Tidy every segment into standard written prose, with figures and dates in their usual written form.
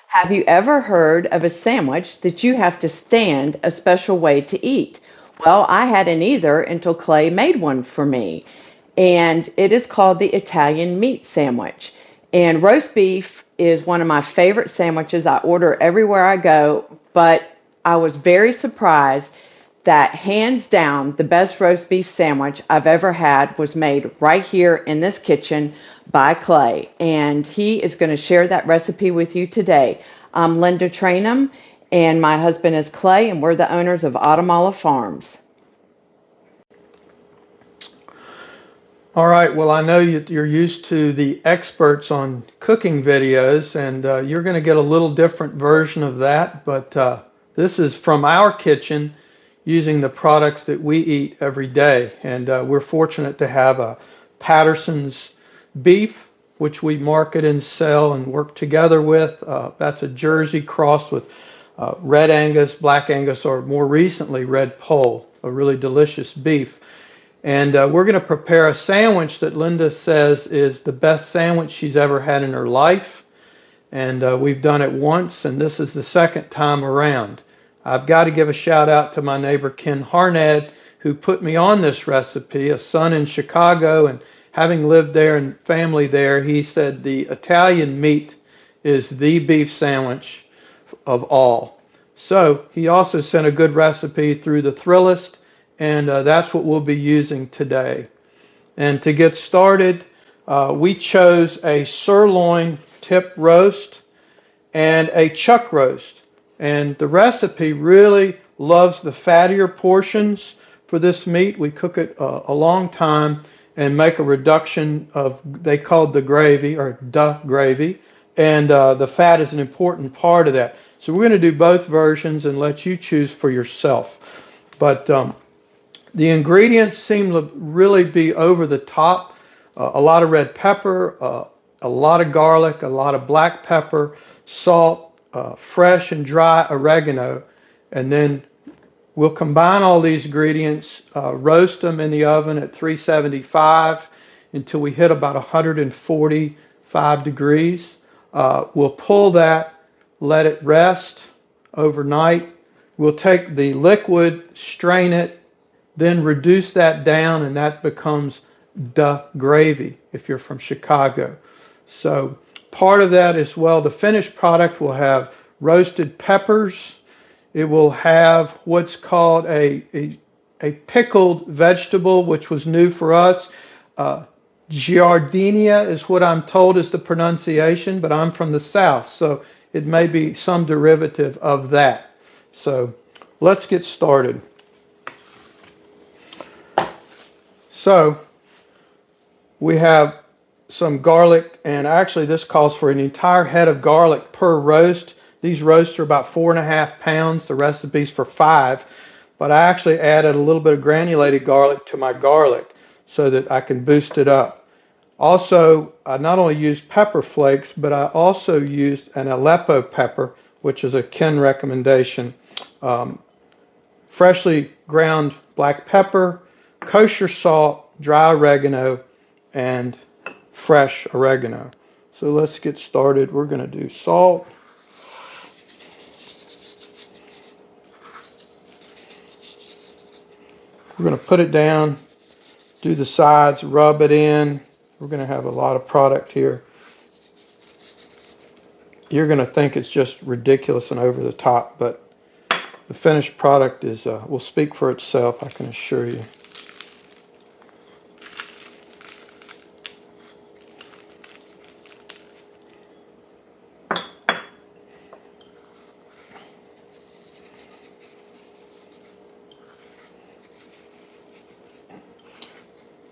Have you ever heard of a sandwich that you have to stand a special way to eat? Well, I hadn't either until Clay made one for me. And it is called the Italian meat sandwich. And roast beef is one of my favorite sandwiches. I order everywhere I go, but I was very surprised that hands down the best roast beef sandwich I've ever had was made right here in this kitchen by Clay. And he is going to share that recipe with you today. I'm Linda Trainum, and my husband is Clay, and we're the owners of Automala Farms. All right, well, I know you're used to the experts on cooking videos, and you're going to get a little different version of that, but this is from our kitchen using the products that we eat every day. And we're fortunate to have a Patterson's beef, which we market and sell and work together with. That's a Jersey crossed with Red Angus, Black Angus, or more recently, Red Pole, a really delicious beef. And we're going to prepare a sandwich that Linda says is the best sandwich she's ever had in her life. And we've done it once, and this is the second time around. I've got to give a shout out to my neighbor Ken Harned, who put me on this recipe, a son in Chicago, and having lived there and family there, he said the Italian meat is the beef sandwich of all. So he also sent a good recipe through the Thrillist, and that's what we'll be using today. And to get started, we chose a sirloin tip roast and a chuck roast. And the recipe really loves the fattier portions for this meat. We cook it a long time and make a reduction of, they call it the gravy, or duh gravy. And the fat is an important part of that. So we're going to do both versions and let you choose for yourself. But the ingredients seem to really be over the top. A lot of red pepper, a lot of garlic, a lot of black pepper, salt, fresh and dry oregano, and then we'll combine all these ingredients, roast them in the oven at 375 until we hit about 145 degrees. We'll pull that, let it rest overnight. We'll take the liquid, strain it, then reduce that down, and that becomes the gravy if you're from Chicago. So part of that as well, the finished product will have roasted peppers. It will have what's called a pickled vegetable, which was new for us. Giardiniera is what I'm told is the pronunciation, but I'm from the South, so it may be some derivative of that. So let's get started. So we have some garlic, and actually this calls for an entire head of garlic per roast. These roasts are about 4.5 pounds. The recipe's for 5, but I actually added a little bit of granulated garlic to my garlic so that I can boost it up. Also, I not only used pepper flakes, but I also used an Aleppo pepper, which is a Ken recommendation. Freshly ground black pepper, kosher salt, dry oregano, and fresh oregano. So let's get started. We're going to do salt. We're going to put it down, do the sides, rub it in. We're going to have a lot of product here. You're going to think it's just ridiculous and over the top, but the finished product is will speak for itself, I can assure you.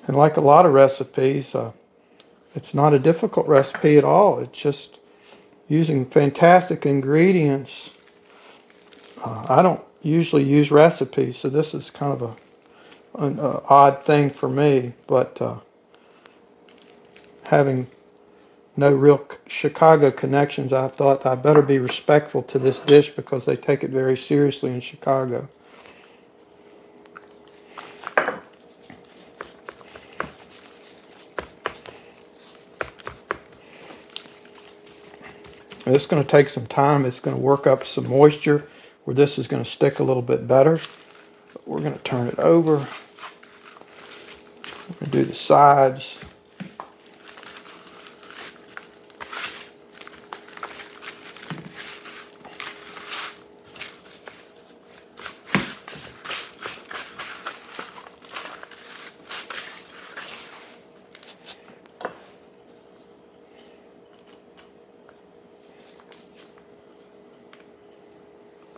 And like a lot of recipes, it's not a difficult recipe at all. It's just using fantastic ingredients. I don't usually use recipes, so this is kind of an odd thing for me, but having no real Chicago connections, I thought I better be respectful to this dish because they take it very seriously in Chicago. And it's going to take some time. It's going to work up some moisture where this is going to stick a little bit better. But we're going to turn it over. We're going to do the sides.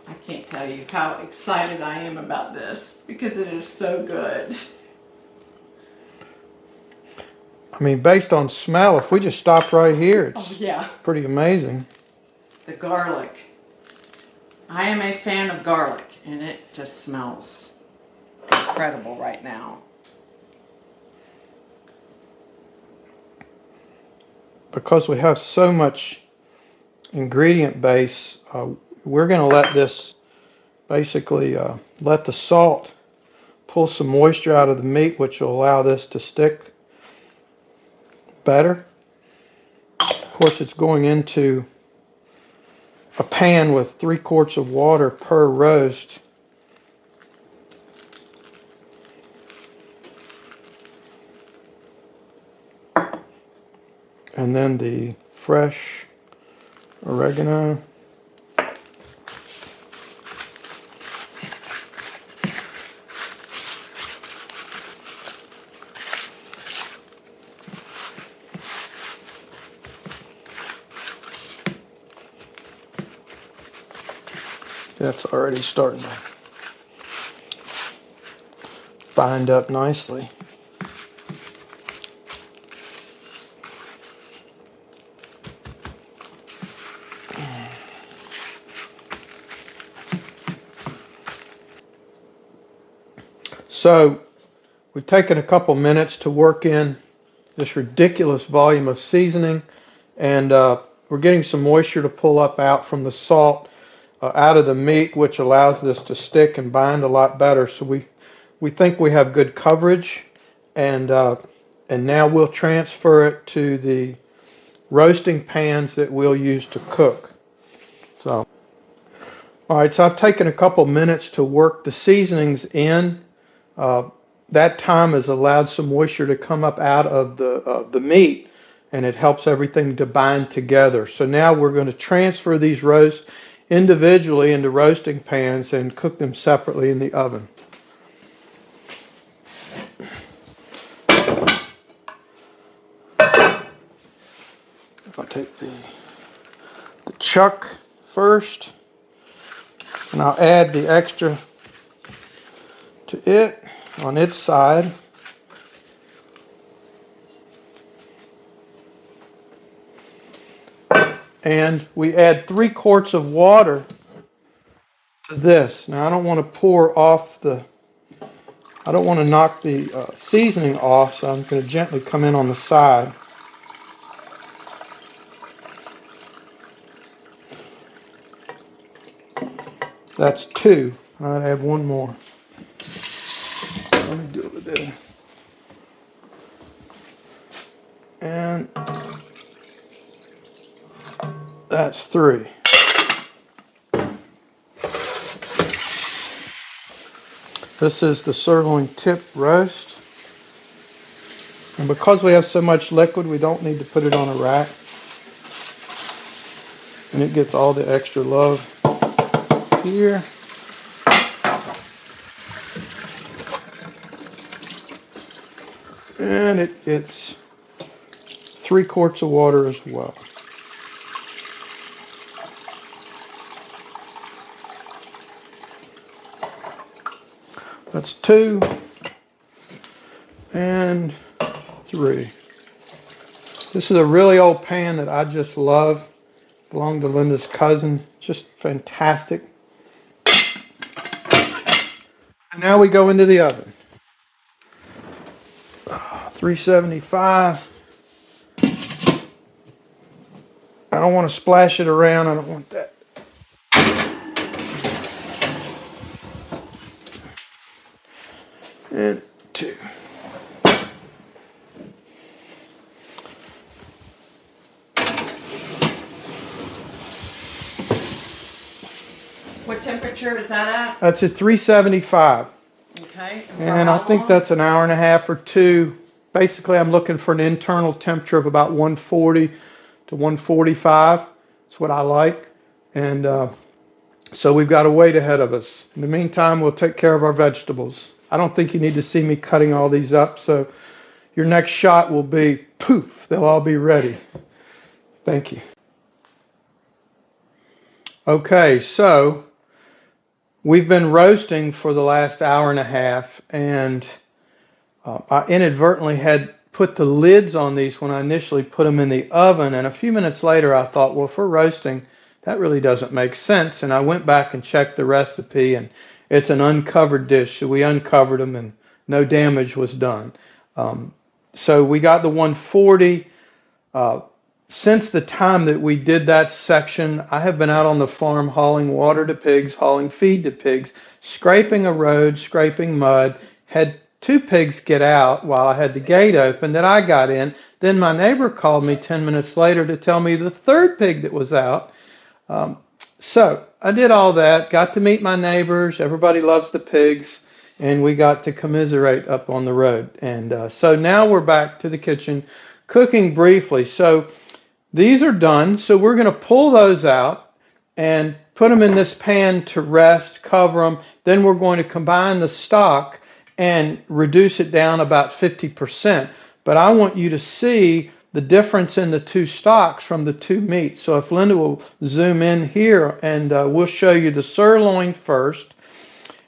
I can't tell you how excited I am about this because it is so good. I mean, based on smell, if we just stopped right here, Oh it's yeah, pretty amazing. the garlic. I am a fan of garlic and it just smells incredible right now. Because we have so much ingredient base, we're going to let this basically let the salt pull some moisture out of the meat, which will allow this to stick better. Of course, it's going into a pan with 3 quarts of water per roast. And then the fresh oregano. That's already starting to bind up nicely. So we've taken a couple minutes to work in this ridiculous volume of seasoning, and we're getting some moisture to pull up out from the salt out of the meat, which allows this to stick and bind a lot better. So we think we have good coverage, and now we'll transfer it to the roasting pans that we'll use to cook. So, all right, so I've taken a couple minutes to work the seasonings in. That time has allowed some moisture to come up out of the meat, and it helps everything to bind together. So now we're going to transfer these roasts individually into roasting pans and cook them separately in the oven. I'll take the chuck first, and I'll add the extra to it on its side. And we add 3 quarts of water to this. Now I don't want to pour off I don't want to knock the seasoning off, so I'm going to gently come in on the side. That's 2. I'll add 1 more. Let me do it with this. And that's 3. This is the sirloin tip roast. And because we have so much liquid, we don't need to put it on a rack. And it gets all the extra love here. And it gets 3 quarts of water as well. That's 2 and 3. This is a really old pan that I just love. Belonged to Linda's cousin. Just fantastic. And now we go into the oven. 375. I don't want to splash it around. I don't want that. And 2. What temperature is that at? That's at 375. Okay. And I think that's an hour and a half or two. Basically, I'm looking for an internal temperature of about 140 to 145. That's what I like. And so we've got a wait ahead of us. In the meantime, we'll take care of our vegetables. I don't think you need to see me cutting all these up, so your next shot will be poof, they'll all be ready. Thank you. Okay, so we've been roasting for the last hour and a half, and I inadvertently had put the lids on these when I initially put them in the oven, and a few minutes later I thought, well, for roasting, that really doesn't make sense, and I went back and checked the recipe, and it's an uncovered dish, so we uncovered them and no damage was done. So we got the 140. Since the time that we did that section, I have been out on the farm hauling water to pigs, hauling feed to pigs, scraping a road, scraping mud, had 2 pigs get out while I had the gate open that I got in. Then my neighbor called me 10 minutes later to tell me the 3rd pig that was out. So I did all that, got to meet my neighbors, everybody loves the pigs, and we got to commiserate up on the road. And so now we're back to the kitchen, cooking briefly. So these are done, so we're going to pull those out and put them in this pan to rest, cover them. Then we're going to combine the stock and reduce it down about 50%. But I want you to see the difference in the 2 stocks from the 2 meats. So if Linda will zoom in here, and we'll show you the sirloin first,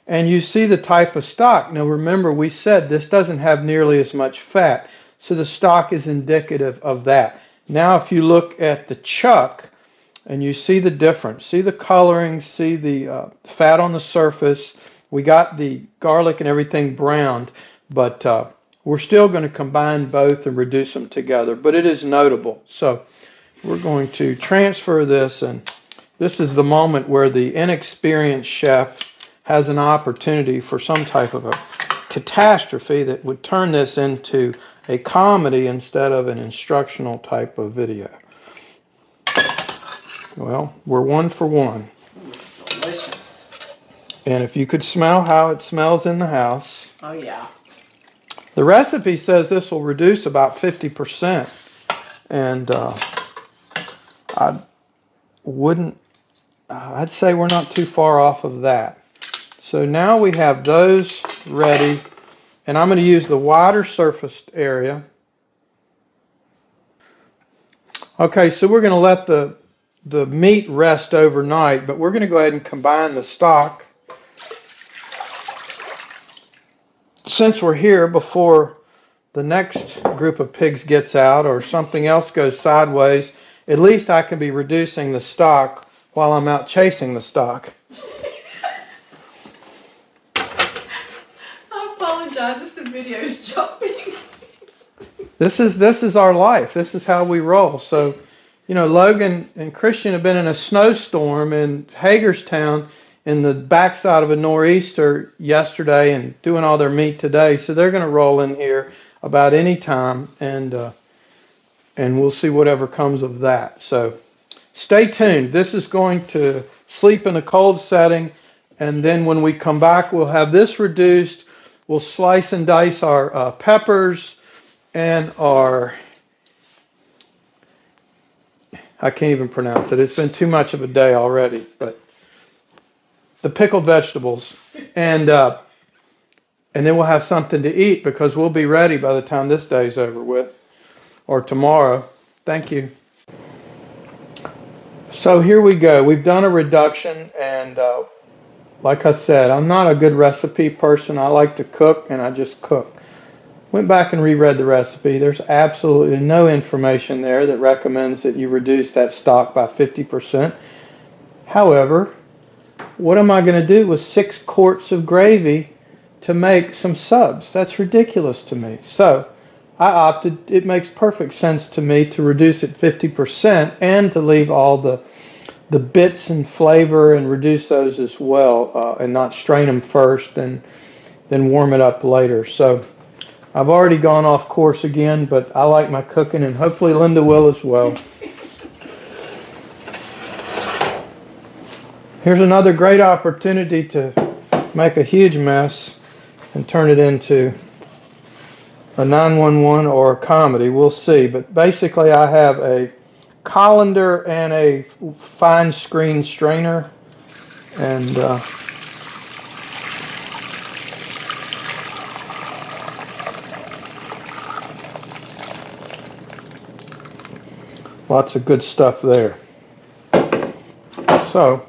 and you see the type of stock. Now remember, we said this doesn't have nearly as much fat, so the stock is indicative of that. Now if you look at the chuck, and you see the difference, see the coloring, see the fat on the surface, we got the garlic and everything browned, but we're still going to combine both and reduce them together, but it is notable. So we're going to transfer this, and this is the moment where the inexperienced chef has an opportunity for some type of a catastrophe that would turn this into a comedy instead of an instructional type of video. Well, we're 1 for 1. It's delicious. And if you could smell how it smells in the house. Oh, yeah. The recipe says this will reduce about 50%, and I'd say we're not too far off of that. So now we have those ready, and I'm going to use the wider surfaced area. Okay, so we're going to let the meat rest overnight, but we're going to go ahead and combine the stock. Since we're here before the next group of pigs gets out or something else goes sideways, at least I can be reducing the stock while I'm out chasing the stock. I apologize if the video is jumping. This is our life. This is how we roll. So, you know, Logan and Christian have been in a snowstorm in Hagerstown in the backside of a nor'easter yesterday and doing all their meat today. So they're going to roll in here about any time, and we'll see whatever comes of that. So stay tuned. This is going to sleep in a cold setting, and then when we come back, we'll have this reduced. We'll slice and dice our peppers and our, I can't even pronounce it. It's been too much of a day already, but the pickled vegetables, and then we'll have something to eat because we'll be ready by the time this day's over with, or tomorrow. Thank you. So here we go. We've done a reduction, and like I said, I'm not a good recipe person. I like to cook, and I just cook. Went back and reread the recipe. There's absolutely no information there that recommends that you reduce that stock by 50%. However, what am I going to do with 6 quarts of gravy to make some subs? That's ridiculous to me. So I opted, it makes perfect sense to me to reduce it 50% and to leave all the bits and flavor and reduce those as well, and not strain them first and then warm it up later. So I've already gone off course again, but I like my cooking, and hopefully Linda will as well. Here's another great opportunity to make a huge mess and turn it into a 911 or a comedy. We'll see. But basically I have a colander and a fine screen strainer, and lots of good stuff there. So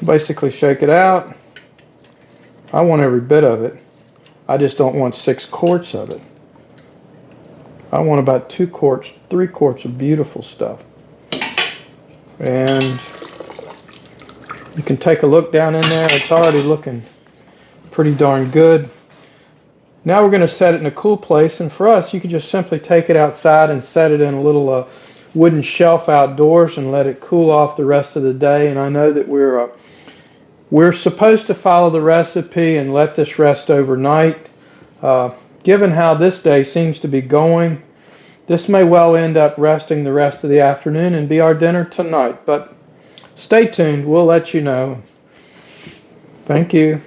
basically shake it out. I want every bit of it. I just don't want 6 quarts of it. I want about 2 quarts, 3 quarts of beautiful stuff. And you can take a look down in there. It's already looking pretty darn good. Now we're going to set it in a cool place, and for us, you can just simply take it outside and set it in a little wooden shelf outdoors and let it cool off the rest of the day. And I know that we're supposed to follow the recipe and let this rest overnight. Given how this day seems to be going, this may well end up resting the rest of the afternoon and be our dinner tonight. But stay tuned. We'll let you know. Thank you.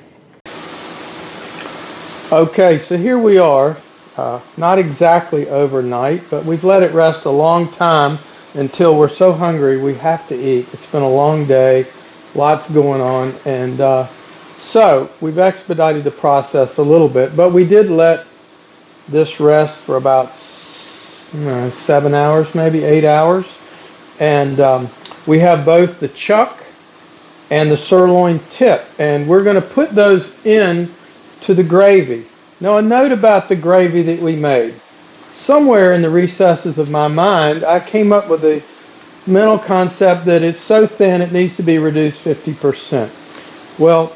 Okay, so here we are. Not exactly overnight, but we've let it rest a long time until we're so hungry we have to eat. It's been a long day, lots going on, and so we've expedited the process a little bit, but we did let this rest for about 7 hours, maybe 8 hours, and we have both the chuck and the sirloin tip, and we're going to put those in to the gravy. Now, a note about the gravy that we made. Somewhere in the recesses of my mind, I came up with a mental concept that it's so thin it needs to be reduced 50%. Well,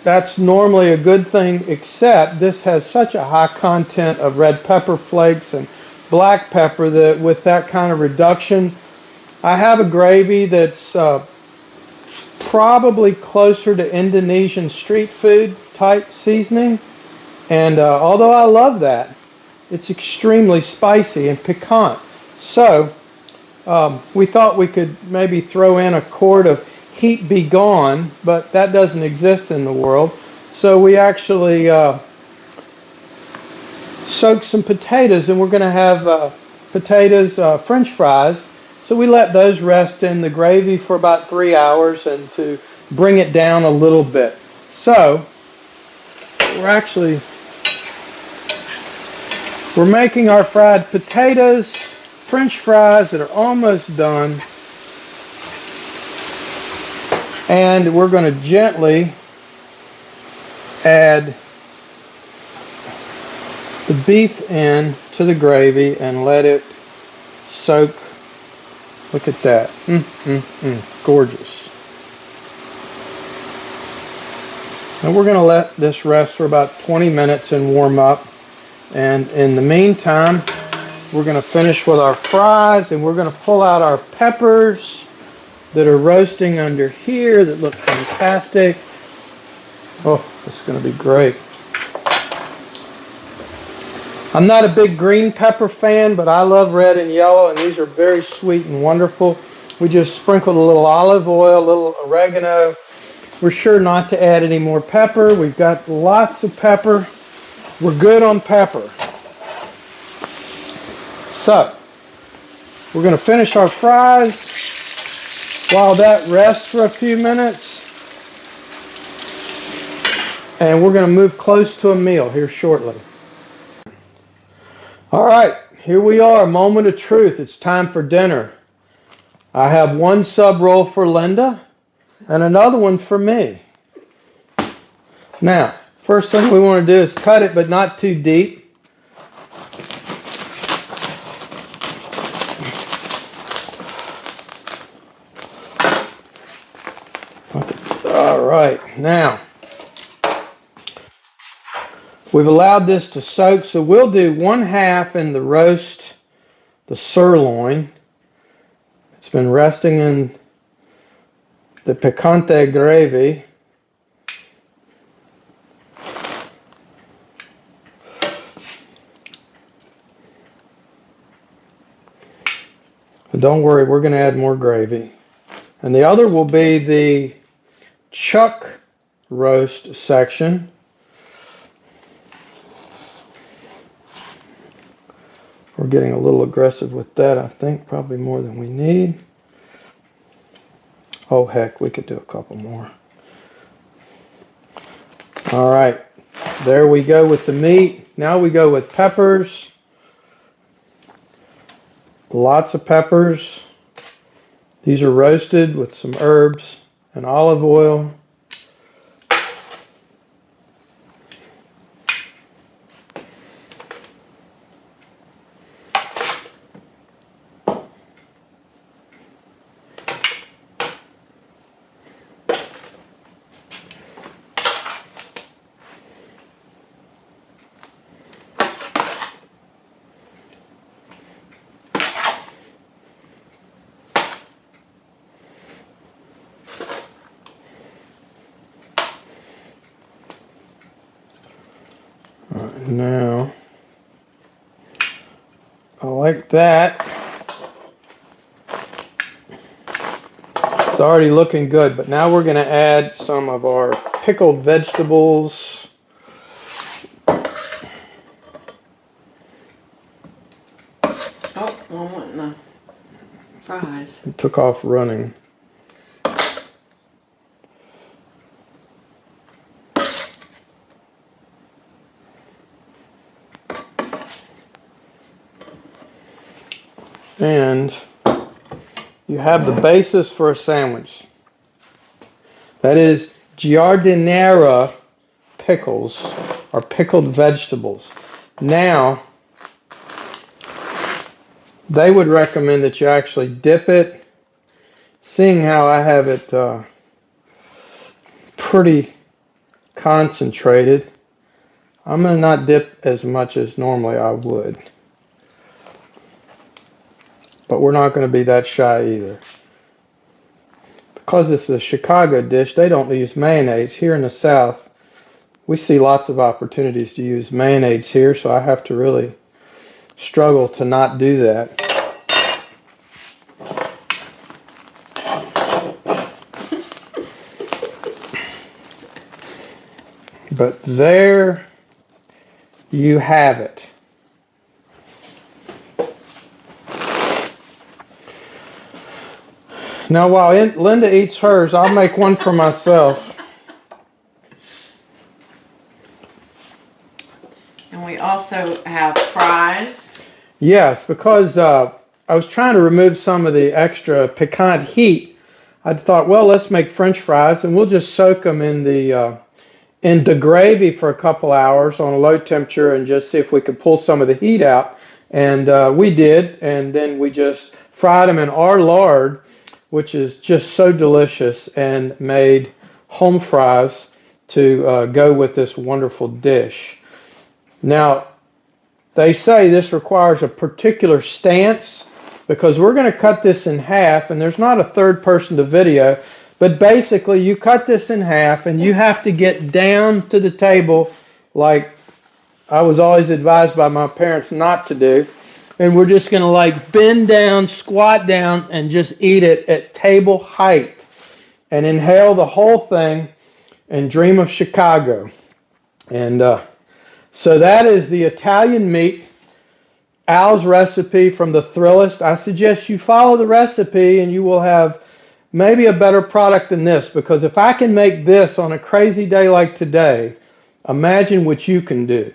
that's normally a good thing, except this has such a high content of red pepper flakes and black pepper that with that kind of reduction, I have a gravy that's probably closer to Indonesian street food type seasoning. And although I love that, it's extremely spicy and piquant. So we thought we could maybe throw in a quart of Heat Be Gone, but that doesn't exist in the world. So we actually soaked some potatoes, and we're going to have potatoes, French fries. So we let those rest in the gravy for about 3 hours and to bring it down a little bit. So we're making our fried potatoes, French fries that are almost done. And we're going to gently add the beef in to the gravy and let it soak. Look at that. Gorgeous. And we're going to let this rest for about 20 minutes and warm up. And in the meantime, we're going to finish with our fries, and we're going to pull out our peppers that are roasting under here that look fantastic. Oh, this is going to be great. I'm not a big green pepper fan, but I love red and yellow, and these are very sweet and wonderful. We just sprinkled a little olive oil, a little oregano. We're sure not to add any more pepper. We've got lots of pepper. We're good on pepper. So, we're going to finish our fries while that rests for a few minutes. And we're going to move close to a meal here shortly. All right, here we are, moment of truth. It's time for dinner. I have one sub roll for Linda and another one for me. Now, first thing we want to do is cut it, but not too deep. All right, now, we've allowed this to soak, so we'll do 1/2 in the roast, the sirloin. It's been resting in the picante gravy. But don't worry, we're going to add more gravy. And the other will be the chuck roast section. We're getting a little aggressive with that, I think, probably more than we need. Oh, heck, we could do a couple more. All right, there we go with the meat. Now we go with peppers. Lots of peppers. These are roasted with some herbs and olive oil. Now, I like that. It's already looking good, but now we're going to add some of our pickled vegetables. Oh, one wanting the fries. It took off running. And you have the basis for a sandwich. That is giardiniera pickles, or pickled vegetables. Now, they would recommend that you actually dip it. Seeing how I have it pretty concentrated, I'm going to not dip as much as normally I would. But we're not going to be that shy either. Because it's a Chicago dish, they don't use mayonnaise. Here in the South, we see lots of opportunities to use mayonnaise here, so I have to really struggle to not do that. But there you have it. Now, while Linda eats hers, I'll make one for myself. And we also have fries. Yes, because I was trying to remove some of the extra piquant heat. I thought, well, let's make French fries, and we'll just soak them in the gravy for a couple hours on a low temperature and just see if we could pull some of the heat out. And we did, and then we just fried them in our lard, which is just so delicious, and made home fries to go with this wonderful dish. Now, they say this requires a particular stance because we're going to cut this in half, and there's not a third person to video, but basically you cut this in half and you have to get down to the table like I was always advised by my parents not to do. And we're just going to like bend down, squat down, and just eat it at table height. And inhale the whole thing and dream of Chicago. And so that is the Italian meat, Al's recipe from the Thrillist. I suggest you follow the recipe and you will have maybe a better product than this. Because if I can make this on a crazy day like today, imagine what you can do.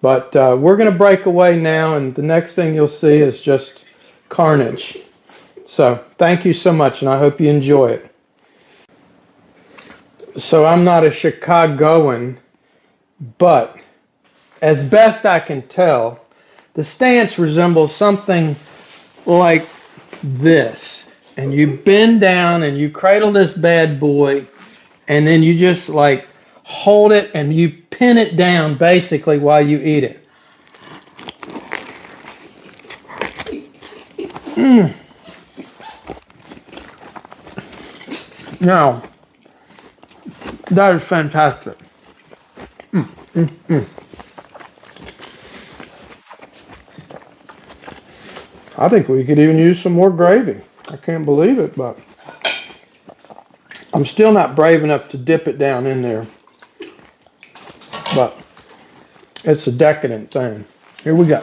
But we're going to break away now, and the next thing you'll see is just carnage. So thank you so much, and I hope you enjoy it. So I'm not a Chicagoan, but as best I can tell, the stance resembles something like this. And you bend down and you cradle this bad boy, and then you just like hold it and you pin it down basically while you eat it. Now, that is fantastic. I think we could even use some more gravy. I can't believe it, but I'm still not brave enough to dip it down in there, but it's a decadent thing. Here we go.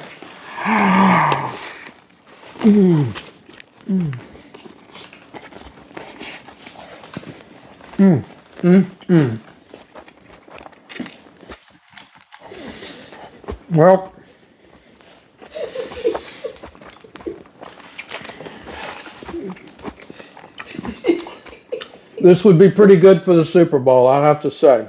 Mm, mm, mm, mm, mm. Well, this would be pretty good for the Super Bowl, I have to say.